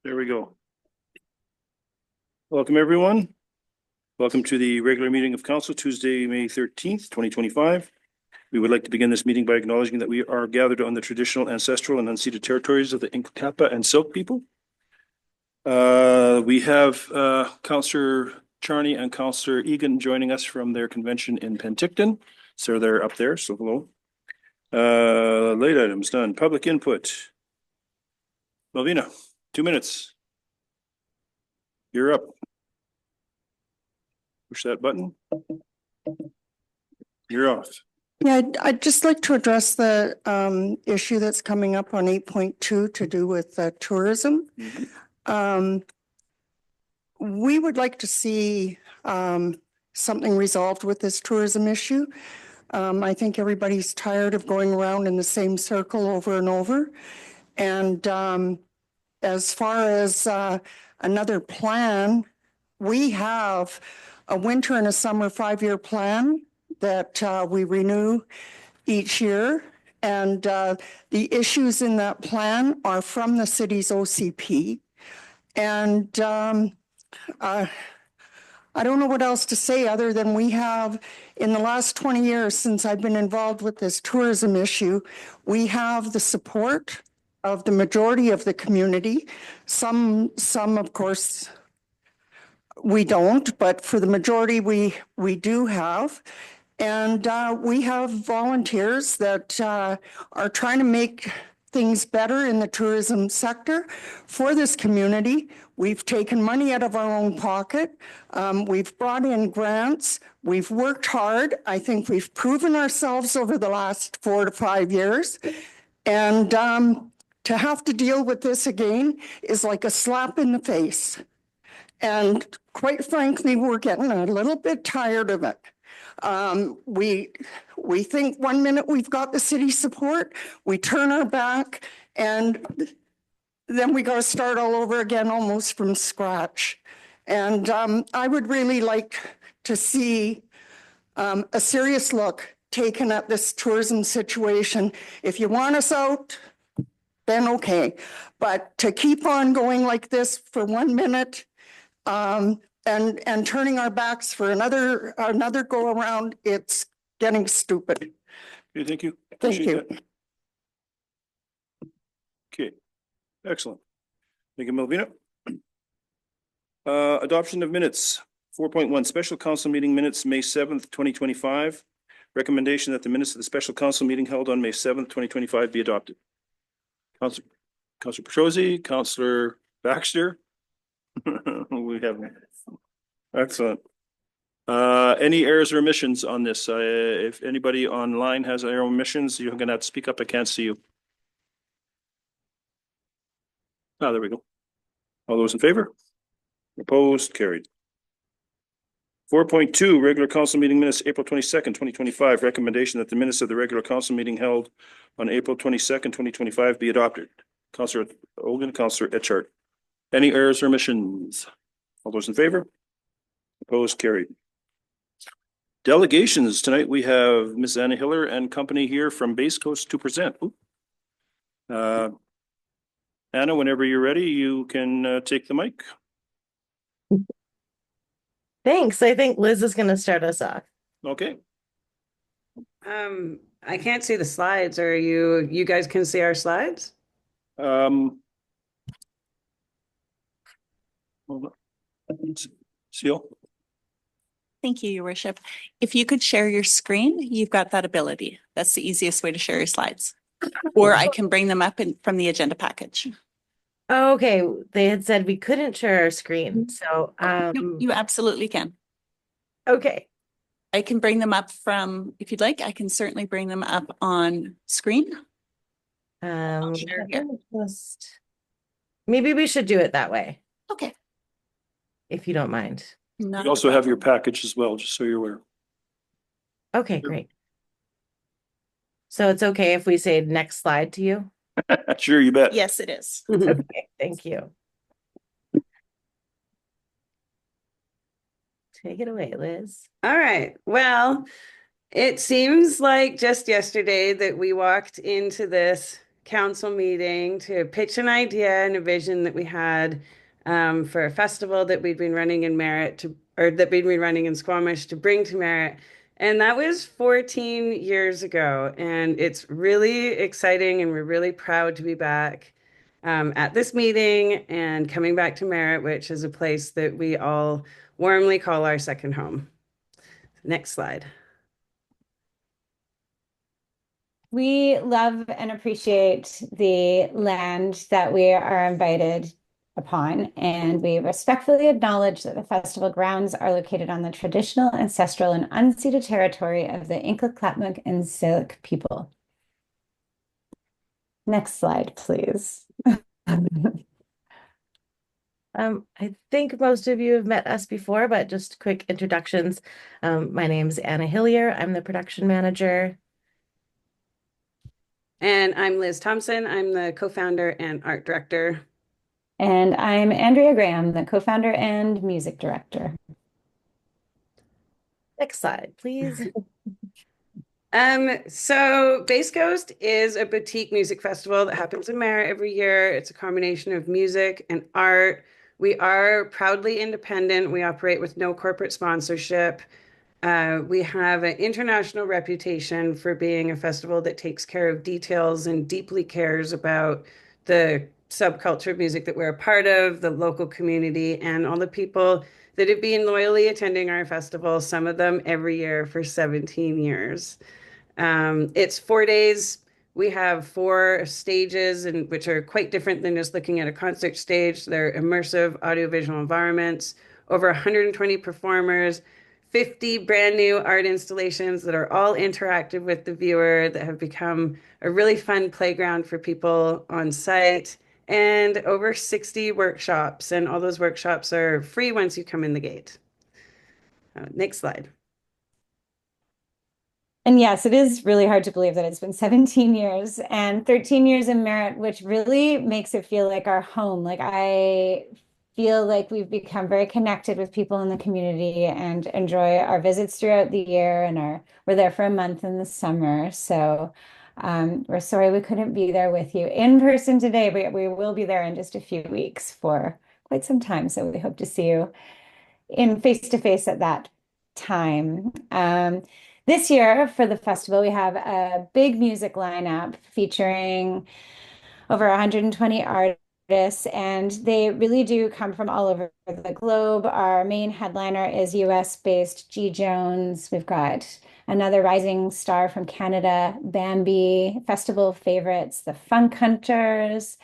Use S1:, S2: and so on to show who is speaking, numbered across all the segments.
S1: There we go. Welcome, everyone. Welcome to the regular meeting of council, Tuesday, May 13th, 2025. We would like to begin this meeting by acknowledging that we are gathered on the traditional, ancestral, and unceded territories of the Inkakapa and Silk people. We have Councillor Charney and Councillor Egan joining us from their convention in Penticton. So they're up there, so hello. Late items done. Public input. Malvina, 2 minutes. You're up. Push that button. You're off.
S2: Yeah, I'd just like to address the issue that's coming up on 8.2 to do with tourism. We would like to see something resolved with this tourism issue. I think everybody's tired of going around in the same circle over and over. And as far as another plan, we have a winter and a summer 5-year plan that we renew each year. And the issues in that plan are from the city's OCP. And I don't know what else to say other than we have, in the last 20 years since I've been involved with this tourism issue, we have the support of the majority of the community. Some of course, we don't, but for the majority, we do have. And we have volunteers that are trying to make things better in the tourism sector for this community. We've taken money out of our own pocket. We've brought in grants. We've worked hard. I think we've proven ourselves over the last 4 to 5 years. And to have to deal with this again is like a slap in the face. And quite frankly, we're getting a little bit tired of it. We think 1 minute we've got the city support, we turn our back, and then we got to start all over again almost from scratch. And I would really like to see a serious look taken at this tourism situation. If you want us out, then okay. But to keep on going like this for 1 minute, and turning our backs for another go around, it's getting stupid.
S1: Okay, thank you.
S2: Thank you.
S1: That. Okay, excellent. Thank you, Malvina. Adoption of minutes. 4.1 special council meeting minutes, May 7th, 2025. Recommendation that the minutes of the special council meeting held on May 7th, 2025 be adopted. Councillor Petrosi, Councillor Baxter. We have excellent. Any errors or omissions on this? If anybody online has error or omissions, you're going to have to speak up. I can't see you. Ah, there we go. All those in favor? Opposed? Carried. 4.2 regular council meeting minutes, April 22nd, 2025. Recommendation that the minutes of the regular council meeting held on April 22nd, 2025 be adopted. Councillor Hogan, Councillor Etchart. Any errors or omissions? All those in favor? Opposed? Carried. Delegations. Tonight we have Ms. Anna Hiller and company here from Base Coast to present. Anna, whenever you're ready, you can take the mic.
S3: Thanks. I think Liz is going to start us off.
S1: Okay.
S4: I can't see the slides. Are you guys can see our slides?
S1: Seal.
S5: Thank you, Your Worship. If you could share your screen, you've got that ability. That's the easiest way to share your slides. Or I can bring them up from the agenda package.
S3: Oh, okay. They had said we couldn't share our screen. So
S5: No, you absolutely can.
S3: Okay.
S5: I can bring them up if you'd like, I can certainly bring them up on screen. Share here.
S3: Maybe we should do it that way.
S5: Okay.
S3: If you don't mind.
S1: You also have your package as well, just so you're aware.
S3: Okay, great. So it's okay if we say next slide to you?
S1: Sure, you bet.
S5: Yes, it is.
S3: Okay, thank you. Take it away, Liz.
S4: All right. Well, it seems like just yesterday that we walked into this council meeting to pitch an idea and a vision that we had for a festival that we'd been running in Merritt or that we'd been running in Squamish to bring to Merritt. And that was 14 years ago. And it's really exciting, and we're really proud to be back at this meeting and coming back to Merritt, which is a place that we all warmly call our second home. Next slide.
S6: We love and appreciate the land that we are invited upon, and we respectfully acknowledge that the festival grounds are located on the traditional, ancestral, and unceded territory of the Inklik, Klapmuk, and Syilx people. Next slide, please.
S3: I think most of you have met us before, but just quick introductions. My name's Anna Hillier. I'm the production manager.
S4: And I'm Liz Thompson. I'm the co-founder and art director.
S6: And I'm Andrea Graham, the co-founder and music director.
S3: Next slide, please.
S4: So Bass Coast is a boutique music festival that happens in Merritt every year. It's a combination of music and art. We are proudly independent. We operate with no corporate sponsorship. We have an international reputation for being a festival that takes care of details and deeply cares about the subculture of music that we're a part of, the local community, and all the people that have been loyally attending our festival, some of them every year for 17 years. It's 4 days. We have 4 stages, and which are quite different than just looking at a concert stage. They're immersive audiovisual environments, over 120 performers, 50 brand new art installations that are all interactive with the viewer, that have become a really fun playground for people on site, and over 60 workshops. And all those workshops are free once you come in the gate. Next slide.
S6: And yes, it is really hard to believe that it's been 17 years and 13 years in Merritt, which really makes it feel like our home. Like I feel like we've become very connected with people in the community and enjoy our visits throughout the year, and we're there for a month in the summer. So we're sorry we couldn't be there with you in person today, but we will be there in just a few weeks for quite some time. So we hope to see you in face to face at that time. This year for the festival, we have a big music lineup featuring over 120 artists, and they really do come from all over the globe. Our main headliner is US-based G. Jones. We've got another rising star from Canada, Bambi, festival favorites, the Funk Hunters,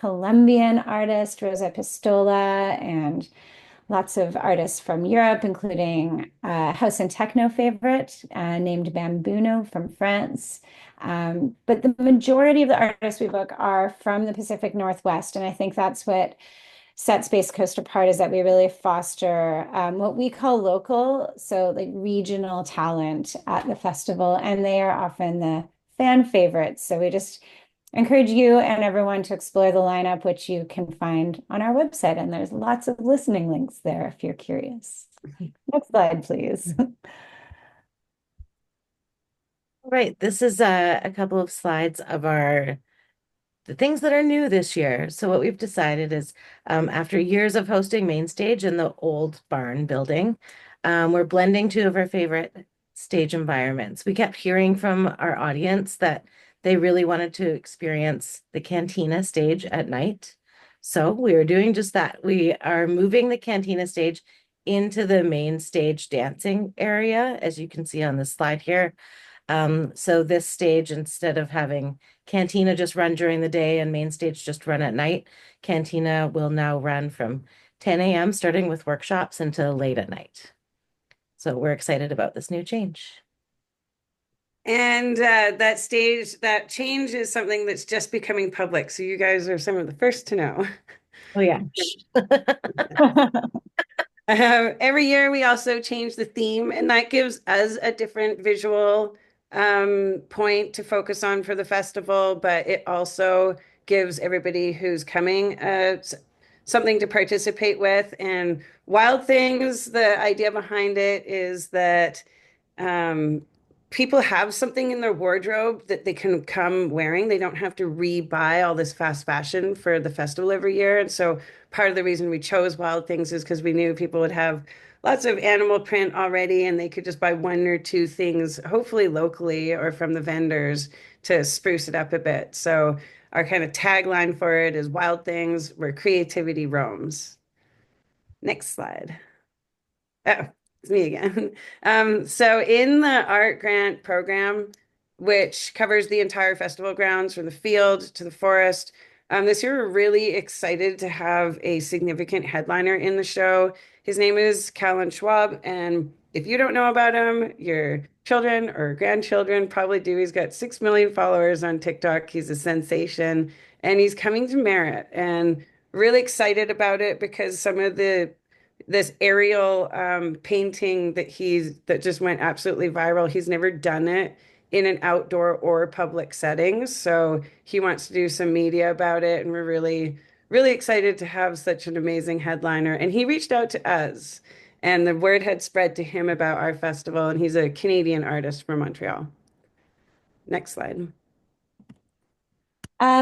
S6: Colombian artist Rosa Pistola, and lots of artists from Europe, including house and techno favorite named Bambuno from France. But the majority of the artists we book are from the Pacific Northwest. And I think that's what sets Bass Coast apart, is that we really foster what we call local, so like regional talent at the festival. And they are often the fan favorites. So we just encourage you and everyone to explore the lineup, which you can find on our website. And there's lots of listening links there if you're curious. Next slide, please.
S3: Right, this is a couple of slides of the things that are new this year. So what we've decided is after years of hosting main stage in the old barn building, we're blending two of our favorite stage environments. We kept hearing from our audience that they really wanted to experience the Cantina stage at night. So we are doing just that. We are moving the Cantina stage into the main stage dancing area, as you can see on this slide here. So this stage, instead of having Cantina just run during the day and main stage just run at night, Cantina will now run from 10 a.m. starting with workshops until late at night. So we're excited about this new change.
S4: And that change is something that's just becoming public. So you guys are some of the first to know.
S3: Oh yeah.
S4: Every year we also change the theme, and that gives us a different visual point to focus on for the festival, but it also gives everybody who's coming something to participate with. And Wild Things, the idea behind it is that people have something in their wardrobe that they can come wearing. They don't have to re-buy all this fast fashion for the festival every year. And so part of the reason we chose Wild Things is because we knew people would have lots of animal print already and they could just buy one or two things, hopefully locally or from the vendors to spruce it up a bit. So our kind of tagline for it is Wild Things, where creativity roams. Next slide. Oh, it's me again. So in the art grant program, which covers the entire festival grounds from the field to the forest, this year we're really excited to have a significant headliner in the show. His name is Callan Schwab, and if you don't know about him, your children or grandchildren probably do. He's got 6 million followers on TikTok. He's a sensation, and he's coming to Merritt, and really excited about it because some of this aerial painting that just went absolutely viral. He's never done it in an outdoor or public setting, so he wants to do some media about it, and we're really excited to have such an amazing headliner. And he reached out to us, and the word had spread to him about our festival, and he's a Canadian artist from Montreal. Next slide.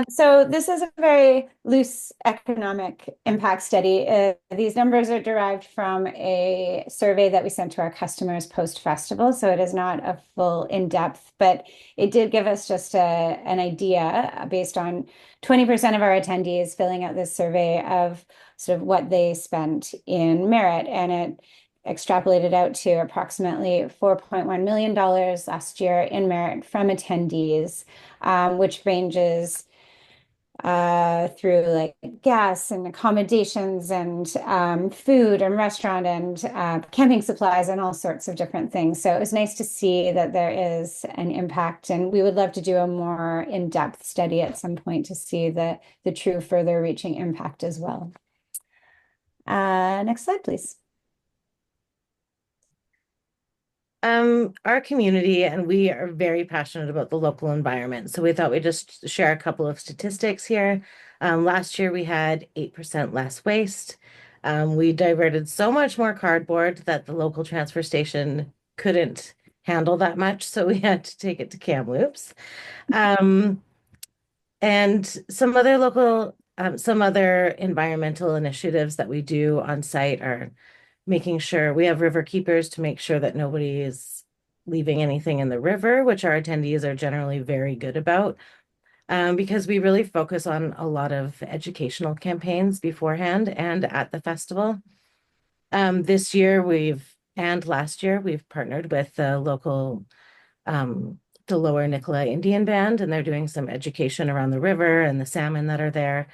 S6: So this is a very loose economic impact study. These numbers are derived from a survey that we sent to our customers post-festival, so it is not a full in-depth, but it did give us just an idea based on 20% of our attendees filling out this survey of sort of what they spent in Merritt, and it extrapolated out to approximately $4.1 million last year in Merritt from attendees, which ranges through like gas and accommodations and food and restaurant and camping supplies and all sorts of different things. So it was nice to see that there is an impact, and we would love to do a more in-depth study at some point to see the true further reaching impact as well. Next slide, please.
S3: Our community and we are very passionate about the local environment. So we thought we'd just share a couple of statistics here. Last year we had 8% less waste. We diverted so much more cardboard that the local transfer station couldn't handle that much. So we had to take it to Kamloops. And some other environmental initiatives that we do on site are making sure we have river keepers to make sure that nobody is leaving anything in the river, which our attendees are generally very good about, because we really focus on a lot of educational campaigns beforehand and at the festival. This year and last year, we've partnered with the local the Lower Nicola Indian Band, and they're doing some education around the river and the salmon that are there.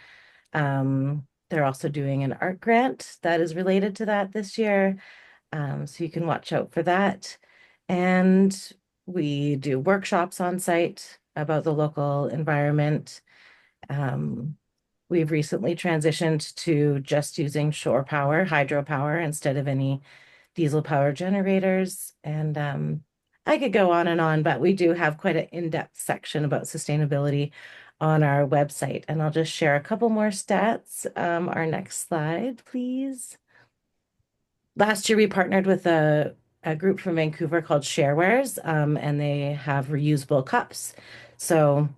S3: They're also doing an art grant that is related to that this year. So you can watch out for that. And we do workshops on site about the local environment. We've recently transitioned to just using shore power, hydropower, instead of any diesel power generators. And I could go on, but we do have quite an in-depth section about sustainability on our website. And I'll just share a couple more stats. Our next slide, please. Last year, we partnered with a group from Vancouver called Sharewares, and they have reusable cups. So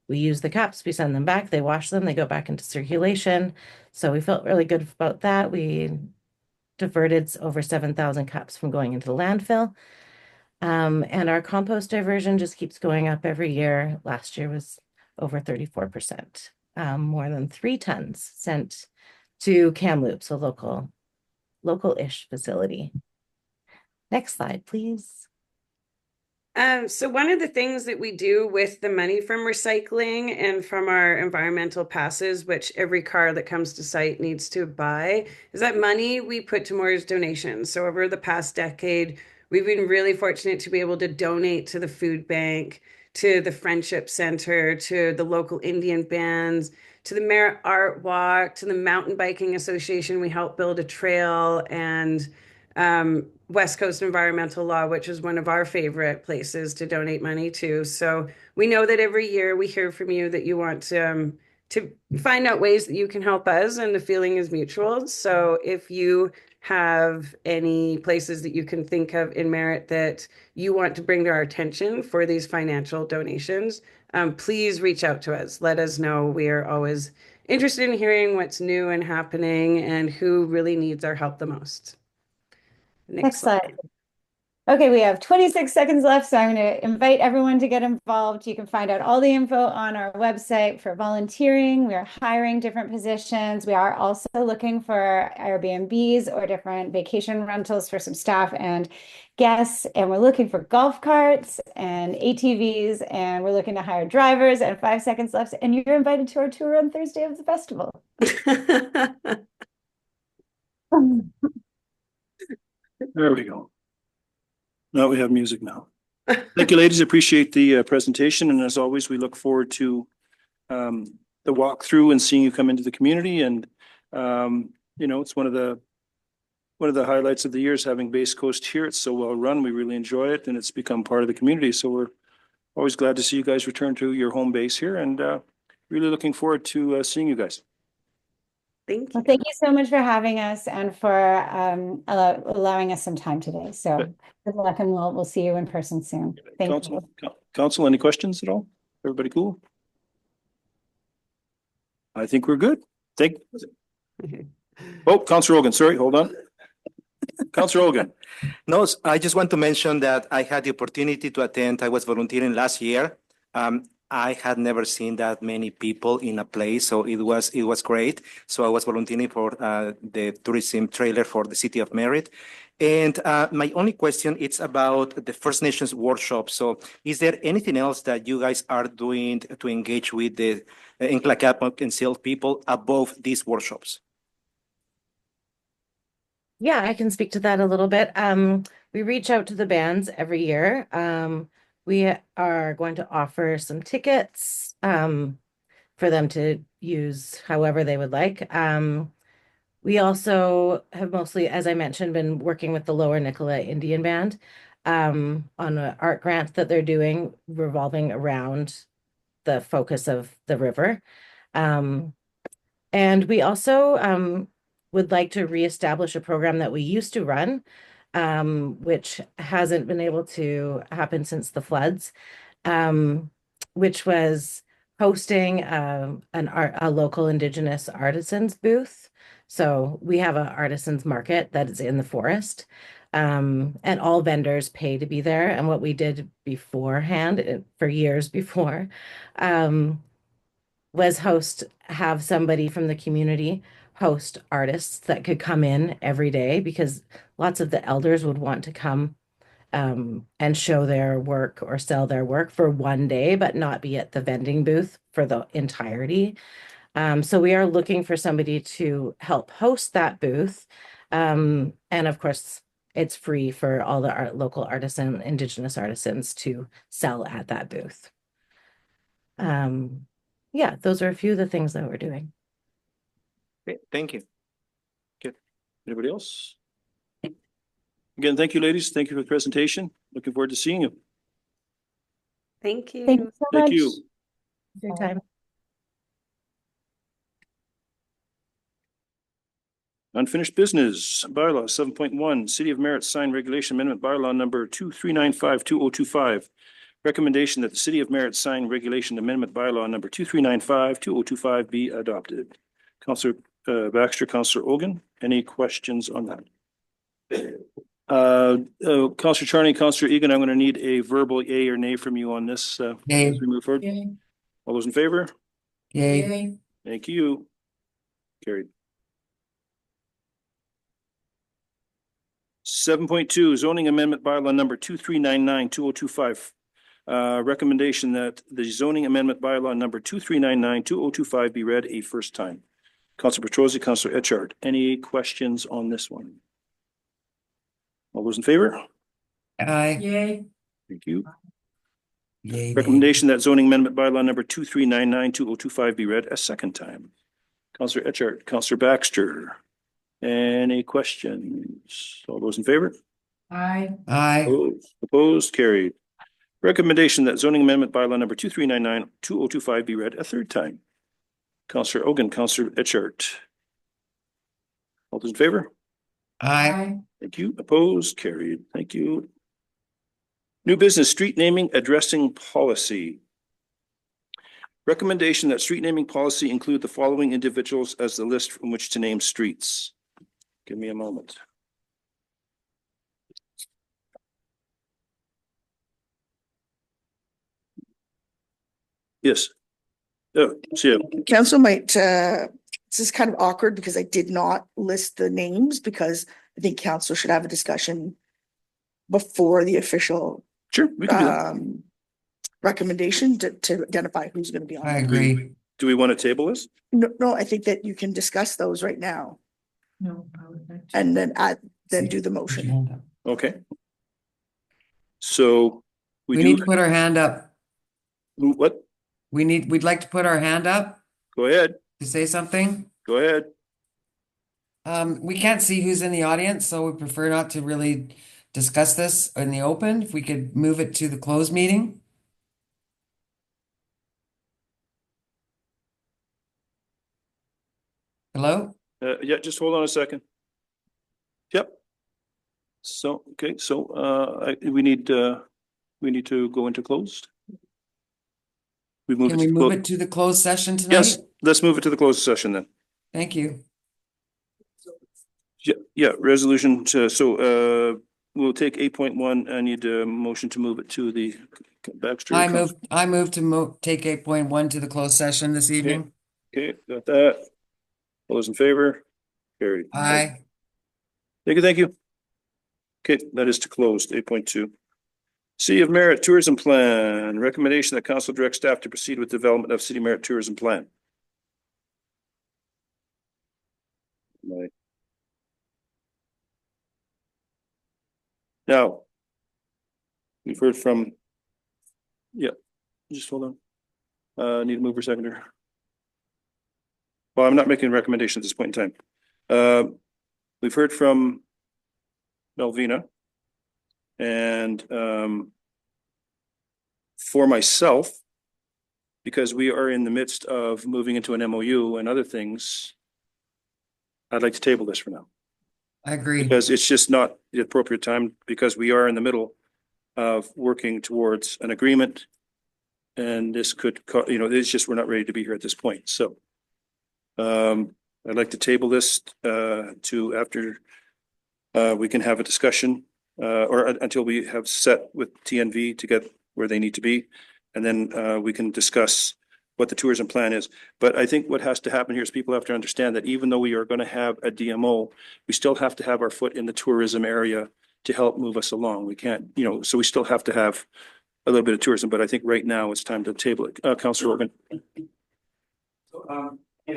S3: we use the cups, we send them back, they wash them, they go back into circulation. So we felt really good about that. We diverted over 7,000 cups from going into the landfill. And our compost diversion just keeps going up every year. Last year was over 34%, more than 3 tons sent to Kamloops, a local-ish facility. Next slide, please.
S4: So one of the things that we do with the money from recycling and from our environmental passes, which every car that comes to site needs to buy, is that money we put towards donations. So over the past decade, we've been really fortunate to be able to donate to the food bank, to the Friendship Center, to the local Indian bands, to the Merritt Art Walk, to the Mountain Biking Association. We helped build a trail, and West Coast Environmental Law, which is one of our favorite places to donate money to. So we know that every year we hear from you that you want to find out ways that you can help us, and the feeling is mutual. So if you have any places that you can think of in Merritt that you want to bring to our attention for these financial donations, please reach out to us. Let us know. We are always interested in hearing what's new and happening and who really needs our help the most. Next slide.
S6: Okay, we have 26 seconds left, so I'm going to invite everyone to get involved. You can find out all the info on our website for volunteering. We are hiring different positions. We are also looking for Airbnbs or different vacation rentals for some staff and guests. And we're looking for golf carts and ATVs, and we're looking to hire drivers. And 5 seconds left, and you're invited to our tour on Thursday of the festival.
S1: There we go. Now we have music now. Thank you, ladies. Appreciate the presentation. And as always, we look forward to the walkthrough and seeing you come into the community. And it's one of the highlights of the year is having Base Coast here. It's so well run. We really enjoy it, and it's become part of the community. So we're always glad to see you guys return to your home base here, and really looking forward to seeing you guys.
S4: Thank you.
S6: Well, thank you so much for having us and for allowing us some time today. So good luck, and we'll see you in person soon. Thank you.
S1: Council, any questions at all? Everybody cool? I think we're good. Oh, Councillor Ogan, sorry, hold on. Councillor Ogan.
S7: No, I just want to mention that I had the opportunity to attend. I was volunteering last year. I had never seen that many people in a place, so it was great. So I was volunteering for the tourism trailer for the city of Merritt. And my only question is about the First Nations workshop. So is there anything else that you guys are doing to engage with the Nklaka'pamux and Silt people above these workshops?
S3: Yeah, I can speak to that a little bit. We reach out to the bands every year. We are going to offer some tickets for them to use however they would like. We also have mostly, as I mentioned, been working with the Lower Nicola Indian Band on an art grant that they're doing revolving around the focus of the river. And we also would like to reestablish a program that we used to run, which hasn't been able to happen since the floods, which was hosting a local Indigenous artisans booth. So we have an artisans market that is in the forest, and all vendors pay to be there. And what we did beforehand, for years before, was have somebody from the community host artists that could come in every day, because lots of the elders would want to come and show their work or sell their work for one day, but not be at the vending booth for the entirety. So we are looking for somebody to help host that booth. And of course, it's free for all the local Indigenous artisans to sell at that booth. Yeah, those are a few of the things that we're doing.
S7: Okay, thank you.
S1: Good. Anybody else? Again, thank you, ladies. Thank you for the presentation. Looking forward to seeing you.
S4: Thank you.
S6: Thank you so
S1: Thank
S6: much.
S1: you.
S3: Your time.
S1: Unfinished business, bylaw 7.1, City of Merritt Sign Regulation Amendment Bylaw number 2395-2025. Recommendation that the City of Merritt Sign Regulation Amendment Bylaw number 2395-2025 be adopted. Councillor Baxter, Councillor Ogan, any questions on that? Councillor Charney, Councillor Egan, I'm going to need a verbal yay or nay from you on this as we move forward. Yay. All those in favor?
S8: Yay.
S1: Thank you. Carried. 7.2, zoning amendment bylaw number 2399-2025. Recommendation that the zoning amendment bylaw number 2399-2025 be read a first time. Councillor Petrosi, Councillor Etchart, any questions on this one? All those in favor?
S8: Aye. Yay.
S1: Thank you.
S8: Yay.
S1: Recommendation that zoning amendment bylaw number 2399-2025 be read a second time. Councillor Etchart, Councillor Baxter, any questions? All those in favor?
S8: Aye. Aye.
S1: Opposed, carried. Recommendation that zoning amendment bylaw number 2399-2025 be read a third time. Councillor Ogan, Councillor Etchart. All those in favor?
S8: Aye.
S1: Thank you. Opposed? Carried. Thank you. New business, street naming addressing policy. Recommendation that street naming policy include the following individuals as the list from which to name streets. Give me a moment. Yes. So
S9: Council might, this is kind of awkward because I did not list the names because I think council should have a discussion before the official
S1: sure, we can do that.
S9: Recommendation to identify who's going to be on.
S8: I
S9: it.
S8: agree.
S1: Do we want to table this?
S9: No, I think that you can discuss those right now
S8: No, I would like to.
S9: and then do the motion.
S1: Okay. So
S8: We
S1: we
S8: need
S1: do,
S8: to put our hand up.
S1: what?
S8: We'd like to put our hand up
S1: Go ahead.
S8: to say something.
S1: Go ahead.
S8: We can't see who's in the audience, so we prefer not to really discuss this in the open. If we could move it to the closed meeting. Hello?
S1: Yeah, just hold on a second. Yep. So, okay, so we need to go into closed. We move
S8: Can
S1: it
S8: we
S1: to
S8: move
S1: clo-
S8: it to the closed session tonight?
S1: Yes, let's move it to the closed session then.
S8: Thank you.
S1: Yeah, resolution we'll take 8.1. I need a motion to move it to the Baxter.
S8: I move to take 8.1 to the closed session this evening.
S1: Okay, got that. All those in favor? Carried.
S8: Aye.
S1: Thank you. Okay, that is to closed, 8.2. City of Merritt Tourism Plan, recommendation that council direct staff to proceed with development of City Merritt Tourism Plan. Right. Now, we've heard from, yeah, just hold on. Need a mover seconder. Well, I'm not making a recommendation at this point in time. We've heard from Melvina. And for myself, because we are in the midst of moving into an MOU and other things, I'd like to table this for now.
S8: I agree.
S1: Because it's just not the appropriate time, because we are in the middle of working towards an agreement. And this could, it's just, we're not ready to be here at this point. So I'd like to table this to after we can have a discussion or until we have set with TNV to get where they need to be. And then we can discuss what the tourism plan is. But I think what has to happen here is people have to understand that even though we are going to have a DMO, we still have to have our foot in the tourism area to help move us along. We can't, so we still have to have a little bit of tourism, but I think right now it's time to table it. Councillor Organ.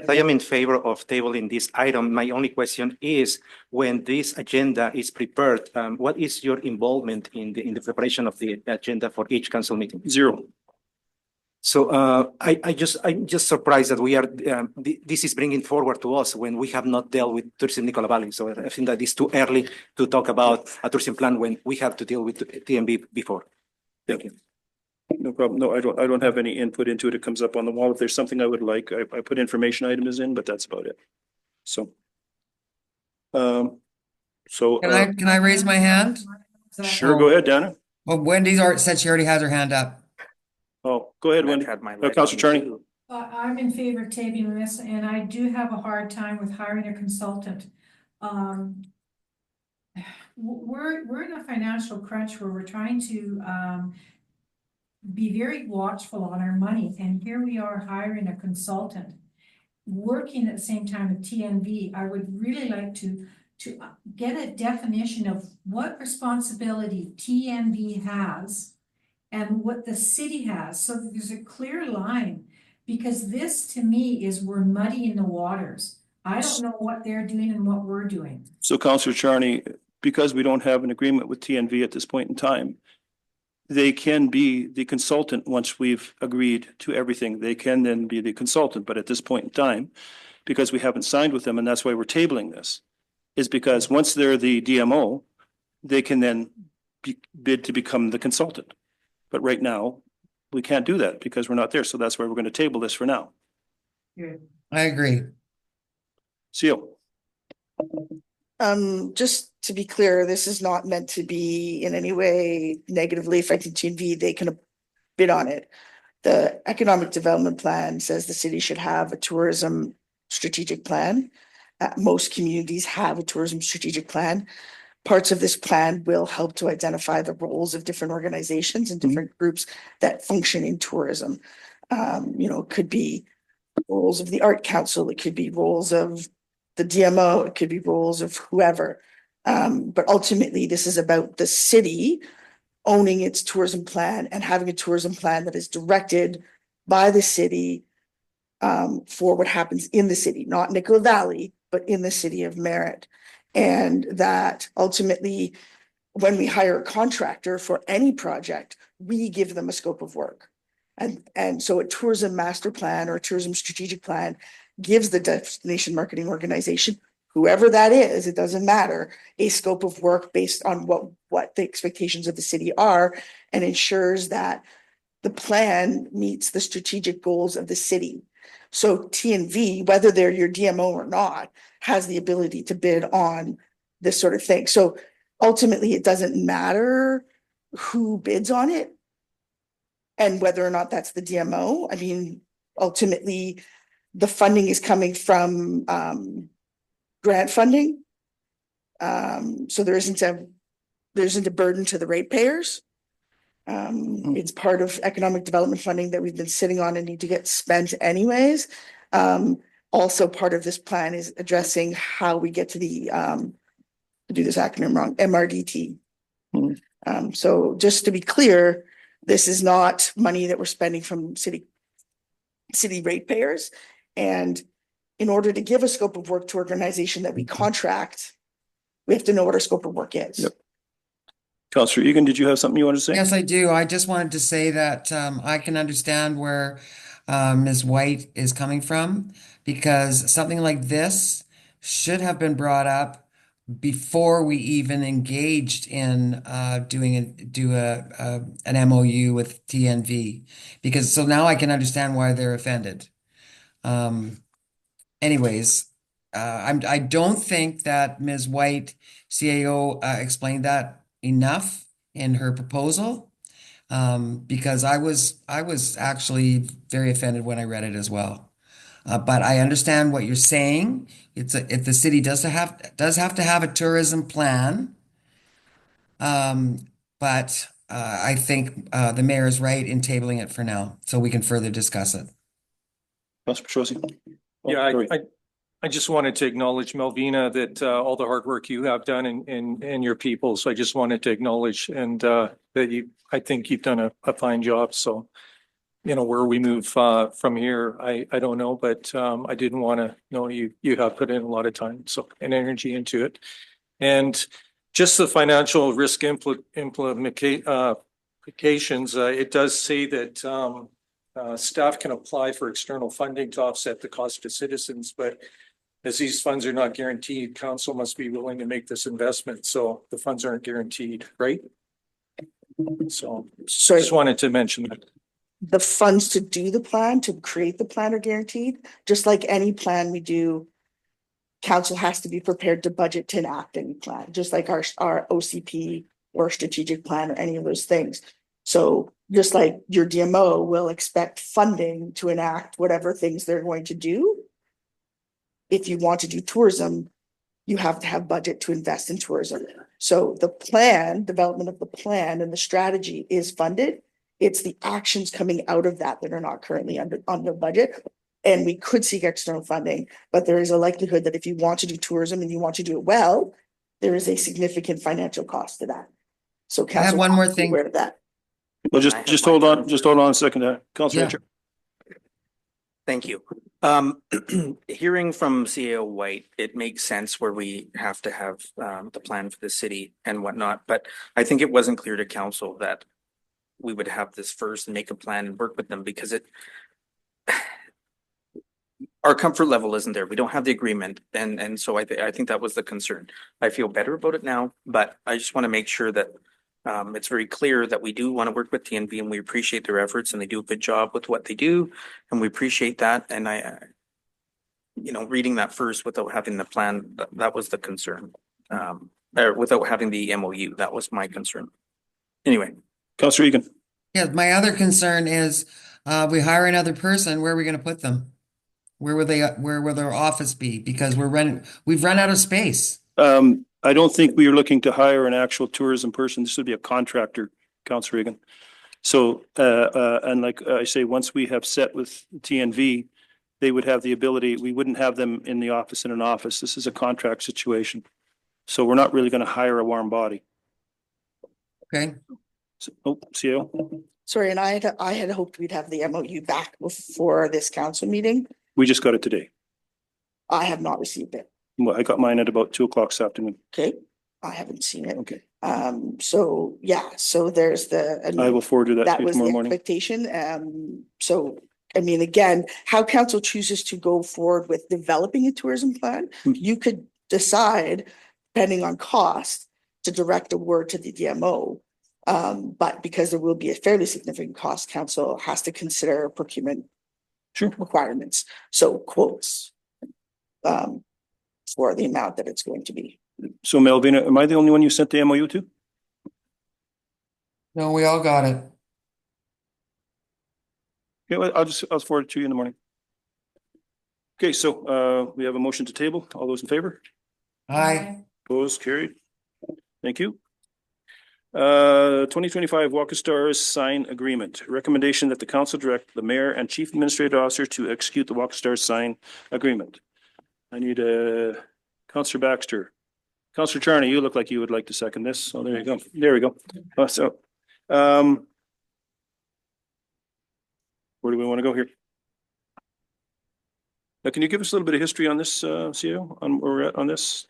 S7: I am in favor of tabling this item. My only question is, when this agenda is prepared, what is your involvement in the preparation of the agenda for each council meeting?
S1: Zero.
S7: So I'm just surprised that we are this is bringing forward to us when we have not dealt with tourism Nicola Valley. So I think that it's too early to talk about a tourism plan when we have to deal with TMB before. Thank you.
S1: No problem. No, I don't have any input into it. It comes up on the wall. If there's something I would like, I put information items in, but that's about it. So.
S8: Can I raise my hand?
S1: Sure, go ahead, Dana.
S8: Well, Wendy's already said she already has her hand up.
S1: Oh, go ahead, Wendy. Councillor Charney.
S10: I'm in favor of tabling this, and I do have a hard time with hiring a consultant. We're in a financial crunch where we're trying to be very watchful on our money, and here we are hiring a consultant, working at the same time with TNV. I would really like to get a definition of what responsibility TNV has and what the city has, so that there's a clear line, because this to me is we're muddying the waters. I don't know what they're doing and what we're doing.
S1: So Councillor Charney, because we don't have an agreement with TNV at this point in time, they can be the consultant once we've agreed to everything. They can then be the consultant, but at this point in time, because we haven't signed with them, and that's why we're tabling this, is because once they're the DMO, they can then bid to become the consultant. But right now, we can't do that because we're not there. So that's why we're going to table this for now.
S8: I agree.
S1: Seal.
S9: Just to be clear, this is not meant to be in any way negatively affecting TNV. They can bid on it. The economic development plan says the city should have a tourism strategic plan. Most communities have a tourism strategic plan. Parts of this plan will help to identify the roles of different organizations and different groups that function in tourism. It could be roles of the Art Council, it could be roles of the DMO, it could be roles of whoever. But ultimately, this is about the city owning its tourism plan and having a tourism plan that is directed by the city for what happens in the city, not Nicola Valley, but in the city of Merritt. And that ultimately, when we hire a contractor for any project, we give them a scope of work. And so a tourism master plan or a tourism strategic plan gives the destination marketing organization, whoever that is, it doesn't matter, a scope of work based on what the expectations of the city are, and ensures that the plan meets the strategic goals of the city. So TNV, whether they're your DMO or not, has the ability to bid on this sort of thing. So ultimately, it doesn't matter who bids on it and whether or not that's the DMO. I mean, ultimately, the funding is coming from grant funding. So there isn't a burden to the ratepayers. It's part of economic development funding that we've been sitting on and need to get spent anyways. Also part of this plan is addressing how we get to the, to do this acronym wrong, MRDT. So just to be clear, this is not money that we're spending from city ratepayers. And in order to give a scope of work to organization that we contract, we have to know what our scope of work is.
S1: Yep. Councillor Egan, did you have something you wanted to say?
S8: Yes, I do. I just wanted to say that I can understand where Ms. White is coming from, because something like this should have been brought up before we even engaged in doing an MOU with TNV, because so now I can understand why they're offended. Anyways, I don't think that Ms. White, CAO, explained that enough in her proposal, because I was actually very offended when I read it as well. But I understand what you're saying. If the city does have to have a tourism plan, but I think the mayor is right in tabling it for now, so we can further discuss it.
S1: Councillor Petrosi?
S11: Yeah, I just wanted to acknowledge Melvina that all the hard work you have done and your people. So I just wanted to acknowledge and that I think you've done a fine job. So, where we move from here, I don't know, but I didn't want to know you have put in a lot of time and energy into it. And just the financial risk implications, it does say that staff can apply for external funding to offset the cost to citizens, but as these funds are not guaranteed, council must be willing to make this investment. So the funds aren't guaranteed, right? So just wanted to mention that.
S9: The funds to do the plan, to create the plan, are guaranteed. Just like any plan we do, council has to be prepared to budget to enact any plan, just like our OCP or strategic plan or any of those things. So just like your DMO will expect funding to enact whatever things they're going to do, if you want to do tourism, you have to have budget to invest in tourism. So the plan, development of the plan and the strategy is funded. It's the actions coming out of that are not currently under budget. And we could seek external funding, but there is a likelihood that if you want to do tourism and you want to do it well, there is a significant financial cost to that. So
S8: I have one more thing.
S9: Aware of that.
S1: Well, just hold on a second, Councillor.
S8: Yeah.
S12: Thank you. Hearing from CEO White, it makes sense where we have to have the plan for the city and whatnot, but I think it wasn't clear to council that we would have this first and make a plan and work with them, because our comfort level isn't there. We don't have the agreement, and so I think that was the concern. I feel better about it now, but I just want to make sure that it's very clear that we do want to work with TNV and we appreciate their efforts and they do a good job with what they do, and we appreciate that. And reading that first without having the plan, that was the concern. or without having the MOU. That was my concern. Anyway,
S1: Councillor Egan.
S8: Yeah, my other concern is, we hire another person, where are we gonna put them? Where will their office be? Because we've run out of space.
S1: I don't think we are looking to hire an actual tourism person. This would be a contractor, Councillor Egan. So, and like I say, once we have set with TNV, they would have the ability, we wouldn't have them in the office in an office. This is a contract situation. So we're not really going to hire a warm body.
S8: Okay,
S1: So, oh, CO,
S9: Sorry, and I had hoped we'd have the MOU back before this council meeting.
S1: we just got it today.
S9: I have not received it.
S1: Well, I got mine at about 2 o'clock this afternoon.
S9: Okay, I haven't seen it.
S1: Okay,
S9: So yeah, so there's the.
S1: I will forward you that
S9: That
S1: to you
S9: was the
S1: tomorrow morning.
S9: expectation. So, I mean, again, how council chooses to go forward with developing a tourism plan,
S1: Mhm.
S9: you could decide, depending on cost, to direct a word to the DMO. But because there will be a fairly significant cost, council has to consider procurement
S1: Sure.
S9: requirements, so quotes for the amount that it's going to be.
S1: So Melvina, am I the only one you sent the MOU to?
S8: no, we all got it.
S1: Okay, well, I'll forward it to you in the morning. Okay, so we have a motion to table. All those in favor?
S8: Aye.
S1: Opposed, carried. Thank you. 2025 Walker Stars sign agreement. Recommendation that the council direct the mayor and chief administrative officer to execute the Walker Stars sign agreement. I need Councillor Baxter. Councillor Charney, you look like you would like to second this. Oh, there you go. There we go. Where do we want to go here? Now, can you give us a little bit of history on this, CO, on where we're at on this?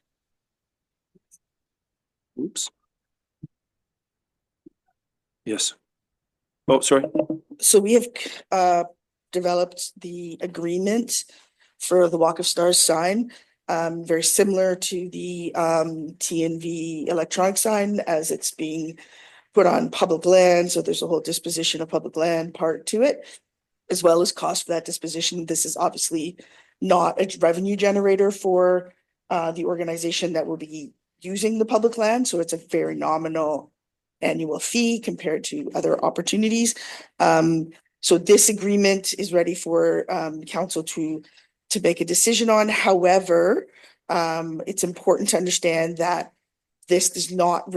S1: Oops. Yes. Oh, sorry.
S9: So we have developed the agreement for the Walk of Stars sign, very similar to the TNV electronic sign as it's being put on public land. So there's a whole disposition of public land part to it, as well as cost for that disposition. This is obviously not a revenue generator for the organization that will be using the public land. So it's a very nominal annual fee compared to other opportunities. So this agreement is ready for council to make a decision on. However, it's important to understand that this does not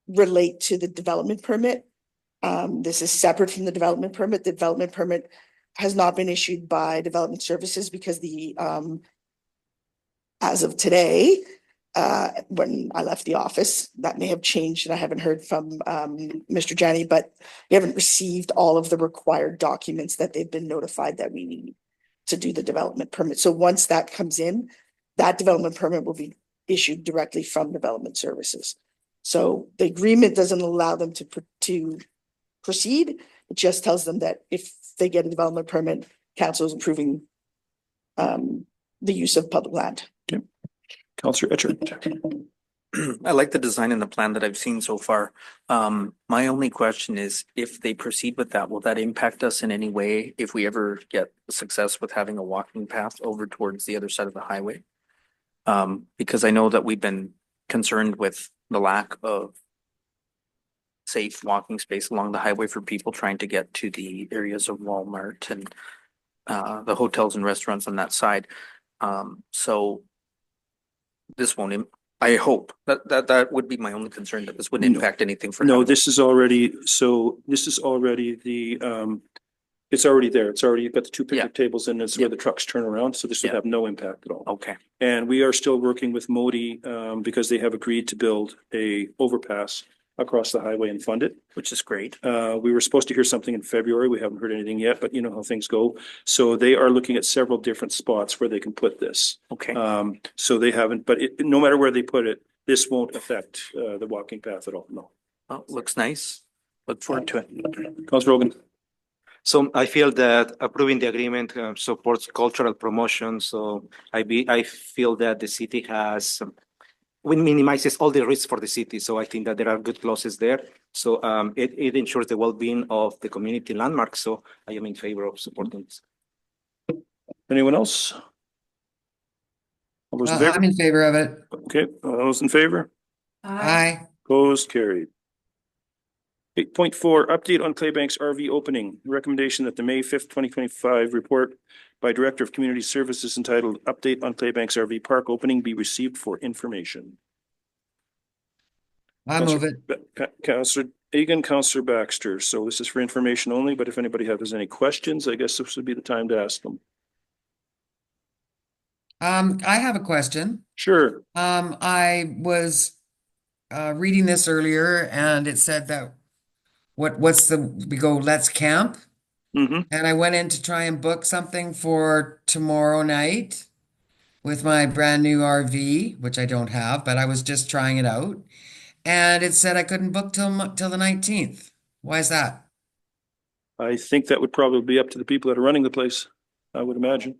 S9: relate to the development permit. This is separate from the development permit. The development permit has not been issued by Development Services because as of today, when I left the office, that may have changed and I haven't heard from Mr. Janney, but we haven't received all of the required documents that they've been notified that we need to do the development permit. So once that comes in, that development permit will be issued directly from Development Services. So the agreement doesn't allow them to proceed. It just tells them that if they get a development permit, council is approving the use of public land.
S1: Okay. Councillor Etcher.
S12: I like the design and the plan that I've seen so far. My only question is, if they proceed with that, will that impact us in any way if we ever get success with having a walking path over towards the other side of the highway? Because I know that we've been concerned with the lack of safe walking space along the highway for people trying to get to the areas of Walmart and the hotels and restaurants on that side. So this won't, I hope that would be my only concern, that this wouldn't
S1: No.
S12: impact anything for.
S1: No,
S12: having-
S1: this is already the, it's already there. It's already, you've got the two picnic tables and it's where the trucks turn around. So this would
S12: Yeah.
S1: have no impact at all.
S12: Okay,
S1: And we are still working with Modi because they have agreed to build a overpass across the highway and fund it.
S12: which is great.
S1: We were supposed to hear something in February. We haven't heard anything yet, but you know how things go. So they are looking at several different spots where they can put this.
S12: Okay,
S1: So they haven't, but no matter where they put it, this won't affect the walking path at all. No.
S12: well, looks nice. Look forward to it.
S1: Councilor Rogan.
S7: So I feel that approving the agreement supports cultural promotion. So I feel that the city has, minimizes all the risks for the city. So I think that there are good clauses there. So it ensures the well-being of the community landmark. So I am in favor of supporting this.
S1: Anyone else? All those in
S8: I'm
S1: favor?
S8: in favor of it.
S1: Okay, all those in favor?
S8: Aye.
S1: Opposed, carried. 8.4, update on Claybank's RV opening. Recommendation that the May 5th, 2025 report by Director of Community Services entitled Update on Claybank's RV Park Opening be received for information.
S8: I move it.
S1: Councillor Egan, Councillor Baxter. So this is for information only, but if anybody has any questions, I guess this would be the time to ask them.
S8: I have a question.
S1: Sure.
S8: I was reading this earlier and it said that we go, let's camp.
S1: Mm-hmm.
S8: And I went in to try and book something for tomorrow night with my brand new RV, which I don't have, but I was just trying it out. And it said I couldn't book till the 19th. Why is that?
S1: I think that would probably be up to the people that are running the place, I would imagine.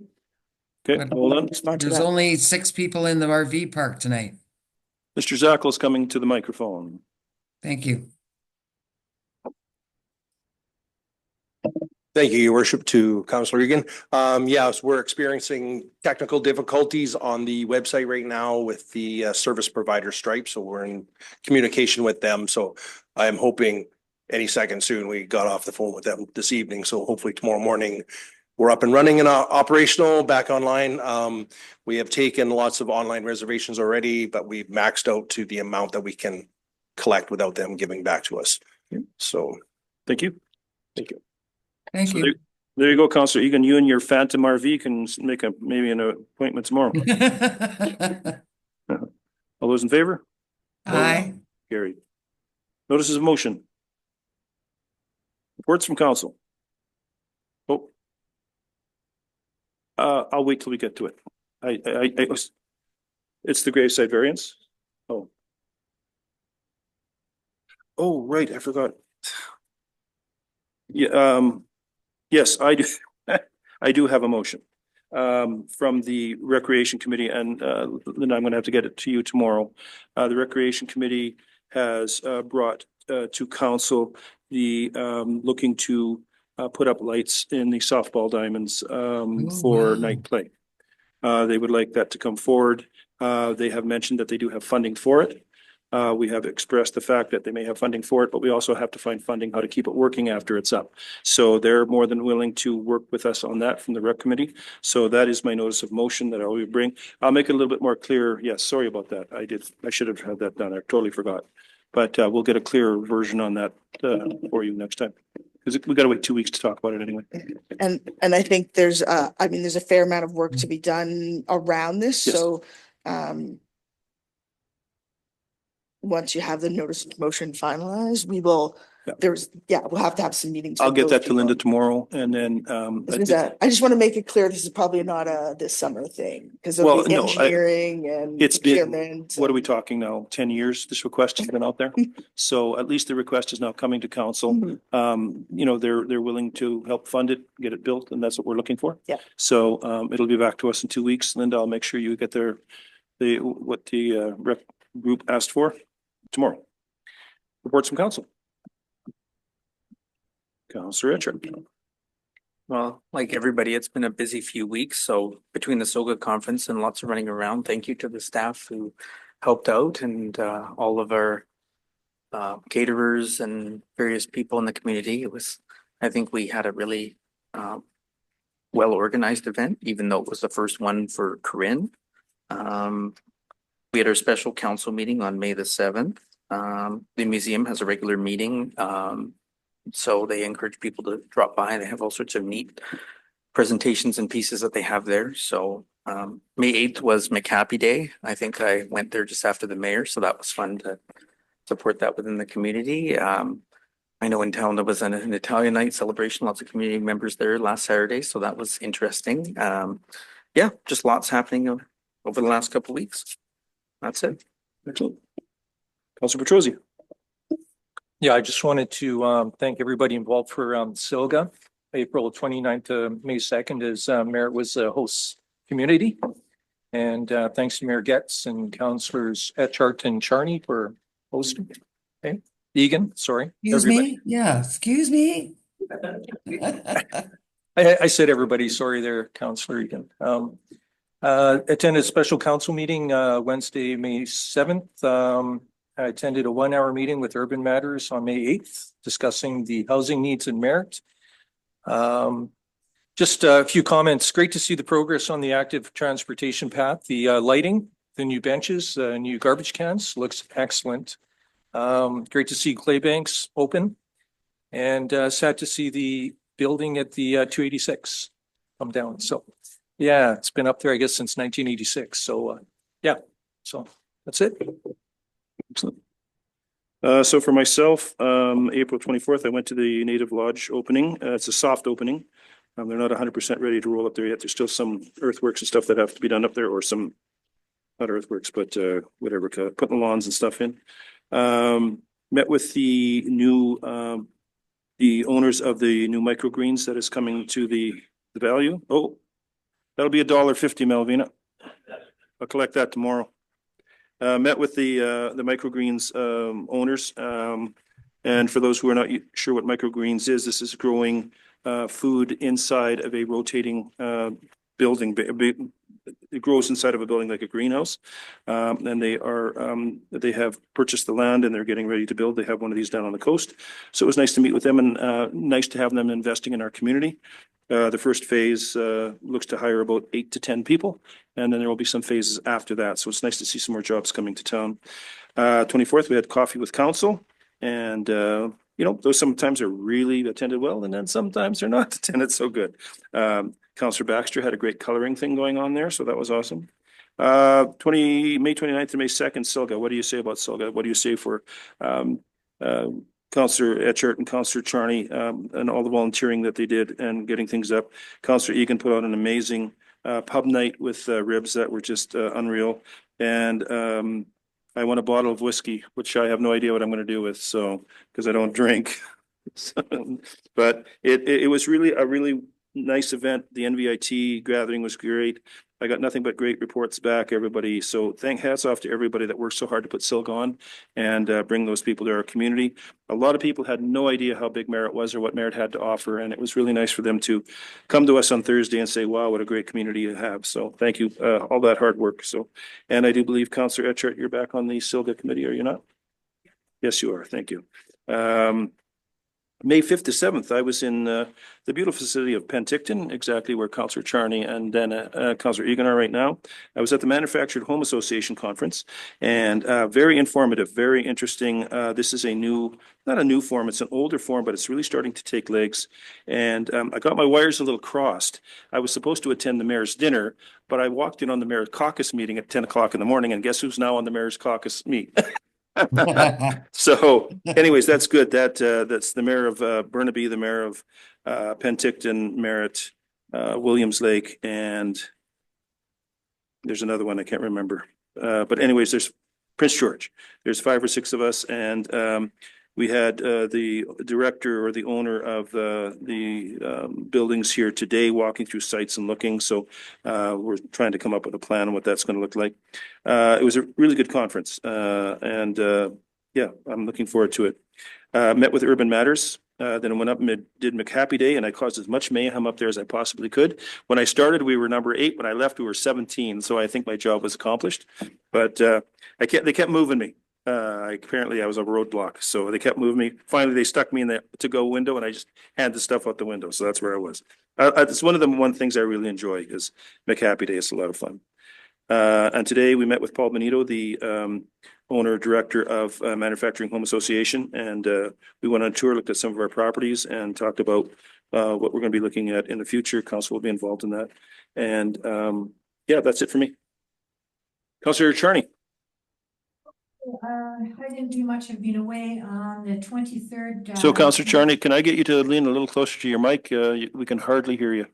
S1: Okay,
S8: But
S1: hold on.
S8: There's only 6 people in the RV park tonight.
S1: Mr. Zackel is coming to the microphone.
S8: Thank you.
S13: Thank you, Your Worship, to Councillor Egan. Yes, we're experiencing technical difficulties on the website right now with the service provider Stripe, so we're in communication with them. So I'm hoping any second soon. We got off the phone with them this evening, so hopefully tomorrow morning we're up and running and operational, back online. We have taken lots of online reservations already, but we've maxed out to the amount that we can collect without them giving back to us. So,
S1: Thank you.
S13: thank you.
S8: Thank
S1: So
S8: you.
S1: there you go, Councillor Egan. You and your Phantom RV can make maybe an appointment tomorrow. All those in favor?
S8: Aye.
S1: Carried. Notices of motion. Reports from council. Oh. I'll wait till we get to it. It's the graveside variance. Oh. Oh, right, I forgot. Yeah, yes, I do. I do have a motion from the Recreation Committee, and Linda, I'm going to have to get it to you tomorrow. The Recreation Committee has brought to council the looking to put up lights in the softball diamonds for
S8: wow.
S1: night play. They would like that to come forward. They have mentioned that they do have funding for it. We have expressed the fact that they may have funding for it, but we also have to find funding how to keep it working after it's up. So they're more than willing to work with us on that from the rec committee. So that is my notice of motion that I will bring. I'll make it a little bit more clear. Yes, sorry about that. I should have had that done. I totally forgot. But we'll get a clearer version on that for you next time. Because we got to wait 2 weeks to talk about it anyway.
S9: And I think there's there's a fair amount of work to be done around this.
S1: Yes.
S9: So once you have the notice of motion finalized, we will, we'll have to have some meetings.
S1: I'll
S9: with
S1: get
S9: those
S1: that to Linda
S9: people.
S1: tomorrow and then
S9: I just want to make it clear, this is probably not a this summer thing, because of
S1: Well,
S9: the
S1: no,
S9: engineering and
S1: it's been,
S9: procurement.
S1: what are we talking now? 10 years this request has been out there. So at least the request is now coming to council.
S9: Mhm.
S1: You know, they're willing to help fund it, get it built, and that's what we're looking for.
S9: Yeah.
S1: So it'll be back to us in 2 weeks. Linda, I'll make sure you get what the rep group asked for tomorrow. Reports from council. Councillor Richard.
S12: Well, like everybody, it's been a busy few weeks. So between the SOGA conference and lots of running around, thank you to the staff who helped out and all of our caterers and various people in the community. I think we had a really well-organized event, even though it was the first one for Corinne. We had our special council meeting on May the 7th. The museum has a regular meeting. So they encourage people to drop by. They have all sorts of neat presentations and pieces that they have there. So May 8th was McHappy Day. I think I went there just after the mayor, so that was fun to support that within the community. I know in town there was an Italian night celebration, lots of community members there last Saturday, so that was interesting. Yeah, just lots happening over the last couple of weeks. That's it.
S1: Excellent. Councillor Petrosi.
S11: Yeah, I just wanted to thank everybody involved for SILGA. April 29th to May 2nd is Merritt was the host community. And thanks to Mayor Getz and Councillors Etchart and Charney for hosting. Okay, Egan, sorry.
S8: Excuse me? Yeah, excuse me.
S11: I said everybody, sorry there, Councillor Egan. Attended a special council meeting Wednesday, May 7th. I attended a 1-hour meeting with Urban Matters on May 8th, discussing the housing needs in Merritt. Just a few comments. Great to see the progress on the active transportation path. The lighting, the new benches, new garbage cans looks excellent. Great to see clay banks open, and sad to see the building at the 286 come down. So yeah, it's been up there, I guess, since 1986. So yeah, so that's it.
S1: Excellent. So for myself, April 24th, I went to the Native Lodge opening. It's a soft opening. They're not 100% ready to roll up there yet. There's still some earthworks and stuff that have to be done up there, or some, not earthworks, but whatever, putting the lawns and stuff in. Met with the new, the owners of the new microgreens that is coming to the value. Oh, that'll be $1.50, Melvina. I'll collect that tomorrow. Met with the microgreens owners. And for those who are not sure what microgreens is, this is growing food inside of a rotating building. It grows inside of a building like a greenhouse. And they have purchased the land and they're getting ready to build. They have one of these down on the coast. So it was nice to meet with them, and nice to have them investing in our community. The first phase looks to hire about 8 to 10 people, and then there will be some phases after that. So it's nice to see some more jobs coming to town. 24th, we had coffee with council, and those sometimes are really attended well, and then sometimes they're not attended so good. Councillor Baxter had a great coloring thing going on there, so that was awesome. May 29th to May 2nd, Silga. What do you say about Silga? What do you say for Councillor Etchart and Councillor Charney, and all the volunteering that they did and getting things up? Councillor Egan put on an amazing pub night with ribs that were just unreal. And I won a bottle of whiskey, which I have no idea what I'm going to do with, so, because I don't drink. But it was really a really nice event. The NVIT gathering was great. I got nothing but great reports back, everybody. So hats off to everybody that worked so hard to put Silk on and bring those people to our community. A lot of people had no idea how big Merritt was or what Merritt had to offer. And it was really nice for them to come to us on Thursday and say, wow, what a great community you have. So thank you, all that hard work. So, and I do believe Councillor Etchart, you're back on the Silga committee, are you not? Yes, you are. Thank you. May 5th to 7th, I was in the beautiful city of Penticton, exactly where Councillor Charney and then Councillor Egan are right now. I was at the Manufactured Home Association conference, and very informative, very interesting. This is not a new form, it's an older form, but it's really starting to take legs. And I got my wires a little crossed. I was supposed to attend the mayor's dinner, but I walked in on the mayor's caucus meeting at 10 o'clock in the morning, and guess who's now on the mayor's caucus meet? So anyways, that's good. That's the mayor of Burnaby, the mayor of Penticton, Merritt, Williams Lake, and there's another one I can't remember. But anyways, there's Prince George. There's 5 or 6 of us, and we had the director or the owner of the buildings here today walking through sites and looking. So we're trying to come up with a plan on what that's going to look like. It was a really good conference, and yeah, I'm looking forward to it. Met with Urban Matters. Then I went up and did McHappy Day, and I caused as much mayhem up there as I possibly could. When I started, we were number 8. When I left, we were 17. So I think my job was accomplished. But they kept moving me. Apparently I was a roadblock, so they kept moving me. Finally, they stuck me in the to-go window, and I just handed the stuff out the window. So that's where I was. It's one of the things I really enjoy is McHappy Day. It's a lot of fun. And today we met with Paul Benito, the owner director of Manufacturing Home Association, and we went on tour, looked at some of our properties, and talked about what we're going to be looking at in the future. Council will be involved in that, and yeah, that's it for me. Councillor Charney.
S10: I didn't do much. I've been away on the 23rd.
S1: So Councillor Charney, can I get you to lean a little closer to your mic? We can hardly hear you.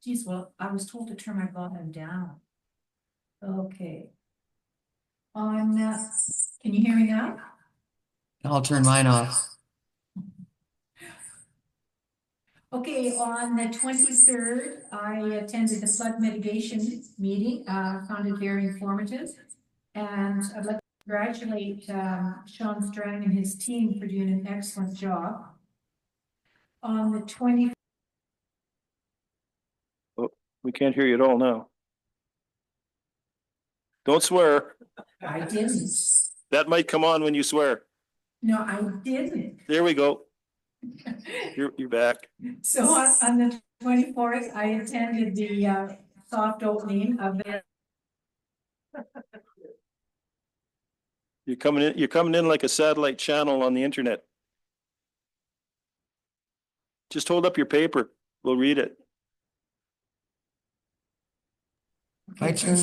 S10: Geez, well, I was told to turn my volume down. Okay. Can you hear me now?
S8: I'll turn mine off.
S10: Okay, on the 23rd, I attended the flood mitigation meeting, found it very informative. And I'd like to congratulate Sean Strang and his team for doing an excellent job. On the 20th.
S1: Oh, we can't hear you at all now. Don't swear.
S10: I didn't.
S1: That might come on when you swear.
S10: No, I didn't.
S1: There we go. You're back.
S10: So on the 24th, I attended the soft opening of the
S1: You're coming in like a satellite channel on the internet. Just hold up your paper. We'll read it.
S8: My turn.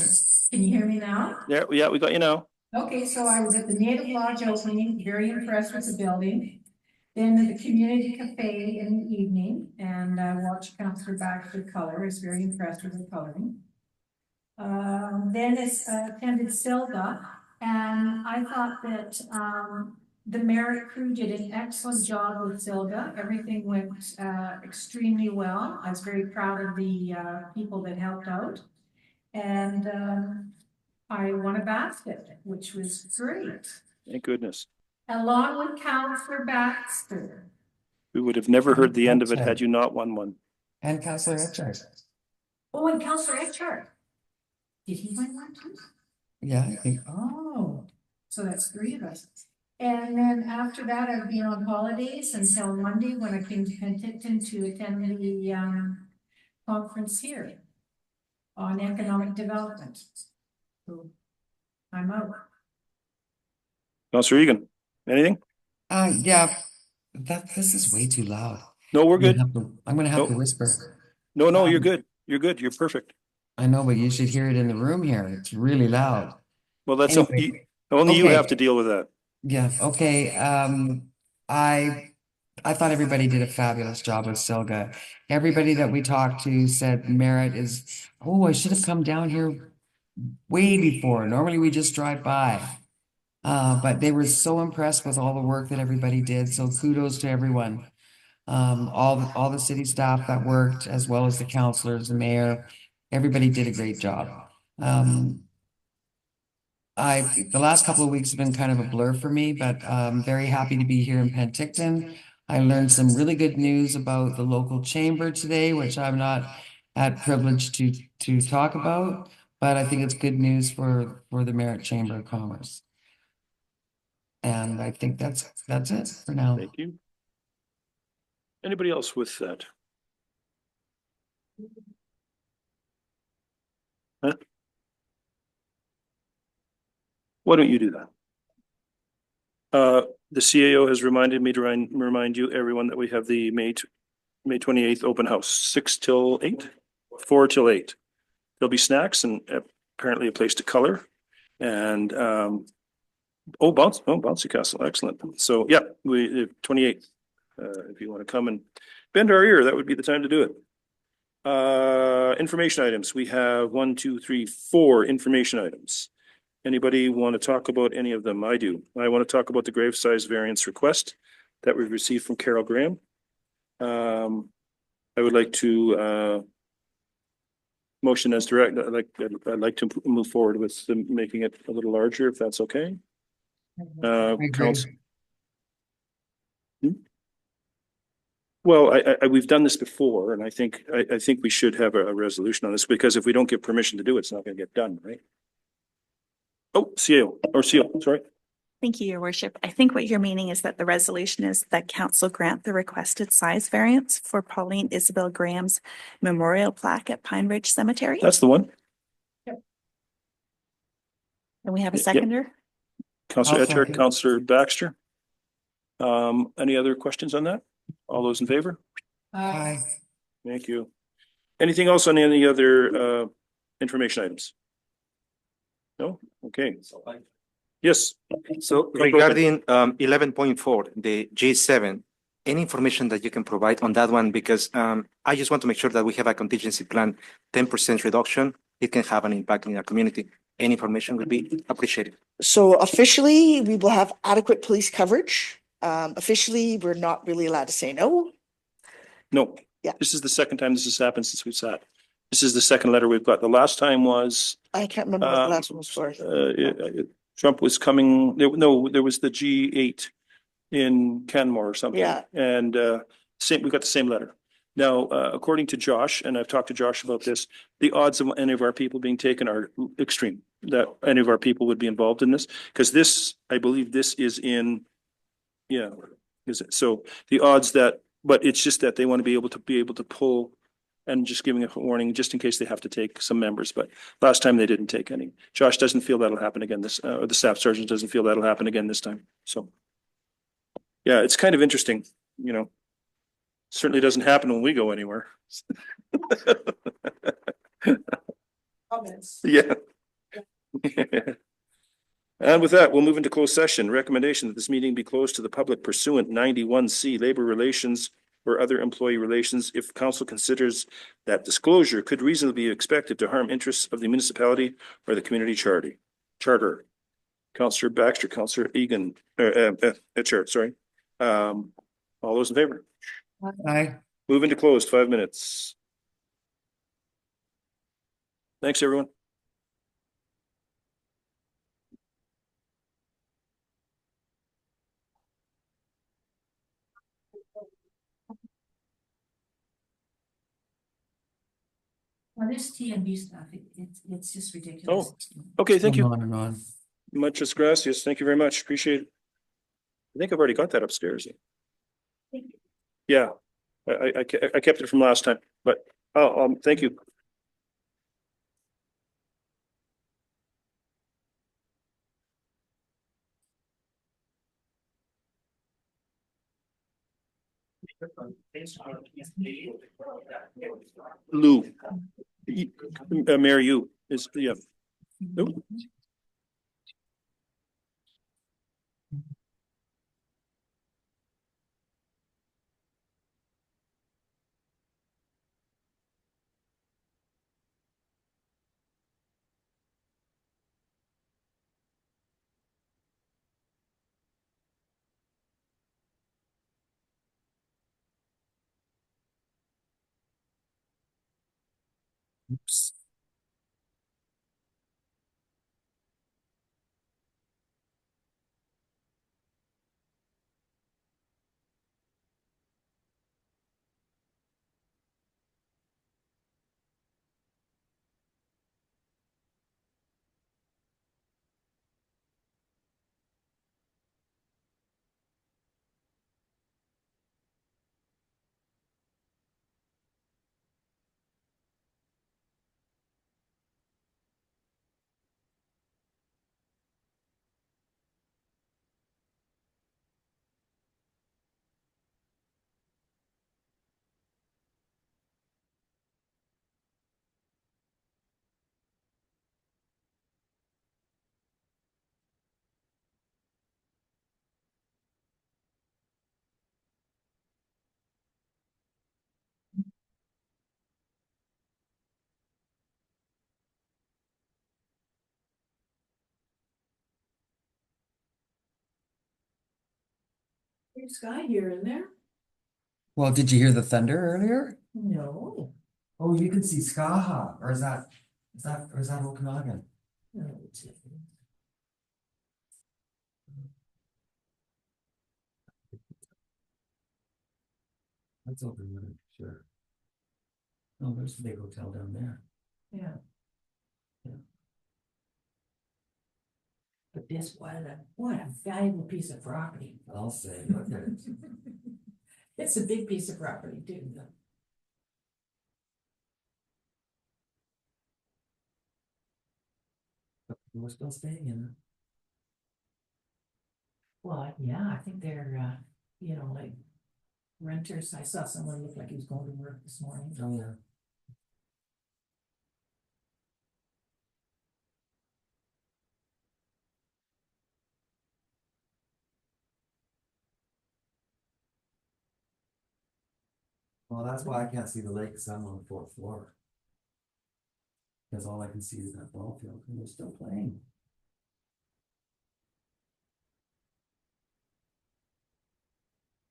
S10: Can you hear me now?
S1: Yeah, we got you now.
S10: Okay, so I was at the Native Lodge opening, very impressed with the building. Then at the community cafe in the evening, and I watched Councillor Baxter color. I was very impressed with the coloring. Then it's attended Silga, and I thought that the Merritt crew did an excellent job with Silga. Everything went extremely well. I was very proud of the people that helped out, and I won a basket, which was great.
S1: Thank goodness.
S10: Along with Councillor Baxter.
S1: We would have never heard the end of it had you not won one.
S8: And Councillor Eckhart.
S10: Oh, and Councillor Eckhart. Did he win one too?
S8: Yeah, I think.
S10: Oh, so that's three of us. And then after that, I've been on holidays until Monday when I came to Penticton to attend the conference here on economic development. So I'm out.
S1: Councillor Egan, anything?
S8: Yeah, this is way too loud.
S1: No, we're good.
S8: I'm gonna have to
S1: Nope.
S8: whisper.
S1: No, you're good. You're good. You're perfect.
S8: I know, but you should hear it in the room here. It's really loud.
S1: Well, that's
S8: Anyway,
S1: only you
S8: okay.
S1: have to deal with that.
S8: Yeah, okay. I thought everybody did a fabulous job with Silga. Everybody that we talked to said Merritt is, oh, I should have come down here way before. Normally we just drive by. But they were so impressed with all the work that everybody did. So kudos to everyone. All the city staff that worked, as well as the councilors, the mayor, everybody did a great job. The last couple of weeks have been kind of a blur for me, but I'm very happy to be here in Penticton. I learned some really good news about the local chamber today, which I'm not at privilege to talk about, but I think it's good news for the Merritt Chamber of Commerce. And I think that's it for now.
S1: Thank you. Anybody else with that? Huh? Why don't you do that? The CAO has reminded me to remind you, everyone, that we have the May 28th open house, 6 till 8, 4 till 8. There'll be snacks and apparently a place to color. And bouncy castle, excellent. So yeah, we 28th. If you want to come and bend our ear, that would be the time to do it. Information items. We have 1, 2, 3, 4 information items. Anybody want to talk about any of them? I do. I want to talk about the grave size variance request that we received from Carol Graham. I would like to motion as direct. I'd like to move forward with making it a little larger, if that's okay. Council. Well, we've done this before, and I think we should have a resolution on this, because if we don't give permission to do it, it's not going to get done, right? Oh, CO, sorry.
S5: Thank you, Your Worship. I think what you're meaning is that the resolution is that council grant the requested size variance for Pauline Isabel Graham's memorial plaque at Pine Ridge Cemetery.
S1: That's the one.
S5: And we have a seconder.
S1: Councillor Etcher, Councillor Baxter. Any other questions on that? All those in favor?
S8: Aye.
S1: Thank you. Anything else on any other information items? No? Okay. Yes.
S7: So regarding 11.4, the G7, any information that you can provide on that one? Because I just want to make sure that we have a contingency plan, 10% reduction. It can have an impact in our community. Any information would be appreciated.
S9: So officially, we will have adequate police coverage. Officially, we're not really allowed to say no.
S1: No.
S9: Yeah.
S1: This is the second time this has happened since we've sat. This is the second letter we've got. The last time was
S9: I can't remember what the last one was for.
S1: Trump was coming. There was the G8 in Canmore or something.
S9: Yeah.
S1: And we got the same letter. Now, according to Josh, and I've talked to Josh about this, the odds of any of our people being taken are extreme, that any of our people would be involved in this. Because this, I believe this is in, yeah, is it? So the odds that, but it's just that they want to be able to pull and just giving a warning just in case they have to take some members. But last time they didn't take any. Josh doesn't feel that'll happen again or the staff sergeant doesn't feel that'll happen again this time. So yeah, it's kind of interesting, you know. Certainly doesn't happen when we go anywhere.
S10: Comments.
S1: Yeah. And with that, we'll move into closed session. Recommendation that this meeting be closed to the public pursuant 91C, labor relations or other employee relations, if council considers that disclosure could reasonably be expected to harm interests of the municipality or the community charter. Councillor Baxter, Councillor Egan, Chair, sorry. All those in favor?
S8: Aye.
S1: Move into closed, 5 minutes. Thanks, everyone.
S10: Well, this TNB stuff, it's just ridiculous.
S1: Okay, thank you.
S8: On and on.
S1: Muchas gracias. Thank you very much. Appreciate it. I think I've already got that upstairs. Yeah, I kept it from last time, but, thank you. Lou. Mary, you is, yeah. Nope.
S8: Oops.
S10: There's Sky here in there.
S8: Well, did you hear the thunder earlier?
S10: No.
S8: Oh, you can see Skaha, or is that Okanagan?
S10: No.
S8: That's open, sure. Oh, there's the big hotel down there.
S10: Yeah.
S8: Yeah.
S10: But this, what a valuable piece of property.
S8: I'll say, look at it.
S10: It's a big piece of property too.
S8: We're still staying in it.
S10: Well, yeah, I think they're, like renters. I saw someone look like he was going to work this morning.
S8: Oh, yeah. Well, that's why I can't see the lake, because I'm on the fourth floor. Because all I can see is that ball field, and they're still playing.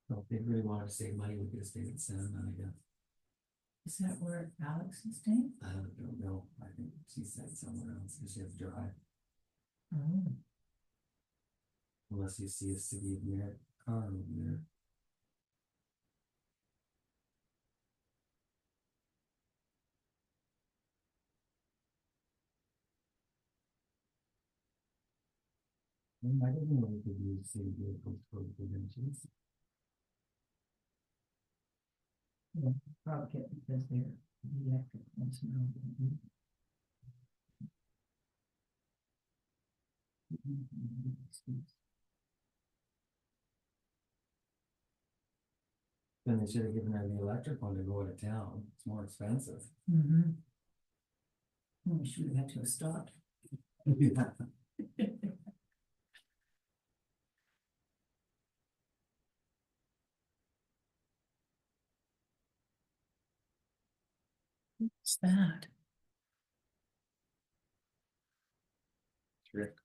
S8: So if they really wanted to save money, we could have stayed in Sandman, I guess.
S10: Is that where Alex is staying?
S8: I don't know. I think she said somewhere else, because she has to drive.
S10: Oh.
S8: Unless you see a city of Merritt car over there.
S10: Probably because they're electric ones now.
S14: Then they should have given her the electric one to go to town. It's more expensive.
S10: Mm-hmm. We should have had to have stopped.
S14: Yeah.
S10: What's that?
S8: Rick.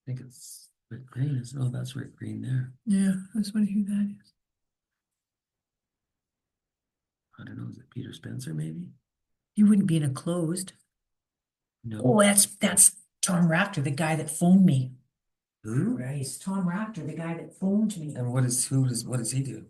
S8: I think it's Rick Green. Oh, that's Rick Green there.
S10: Yeah, I was wondering who that is.
S8: I don't know. Is it Peter Spencer maybe?
S10: He wouldn't be in a closed.
S8: No.
S10: Oh, that's Tom Rafter, the guy that phoned me.
S8: Who?
S10: Christ, Tom Rafter, the guy that phoned me.
S8: And what does he do?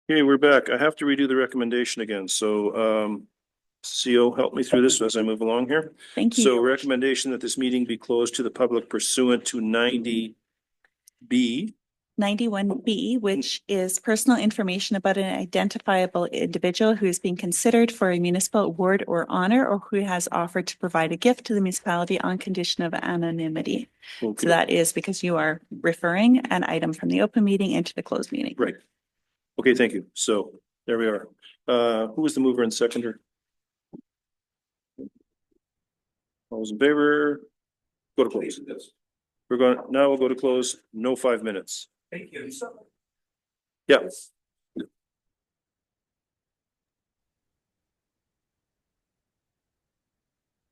S1: Okay, we're back. I have to redo the recommendation again. So, CO, help me through this as I move along here.
S5: Thank you.
S1: So recommendation that this meeting be closed to the public pursuant to 90B.
S5: 91B, which is personal information about an identifiable individual who is being considered for a municipal award or honor, or who has offered to provide a gift to the municipality on condition of anonymity.
S1: Okay.
S5: So that is because you are referring an item from the open meeting into the closed meeting.
S1: Right. Okay, thank you. So there we are. Who was the mover and seconder? All those in favor? Go to close. Now we'll go to close. No 5 minutes.
S12: Thank you.
S1: Yeah.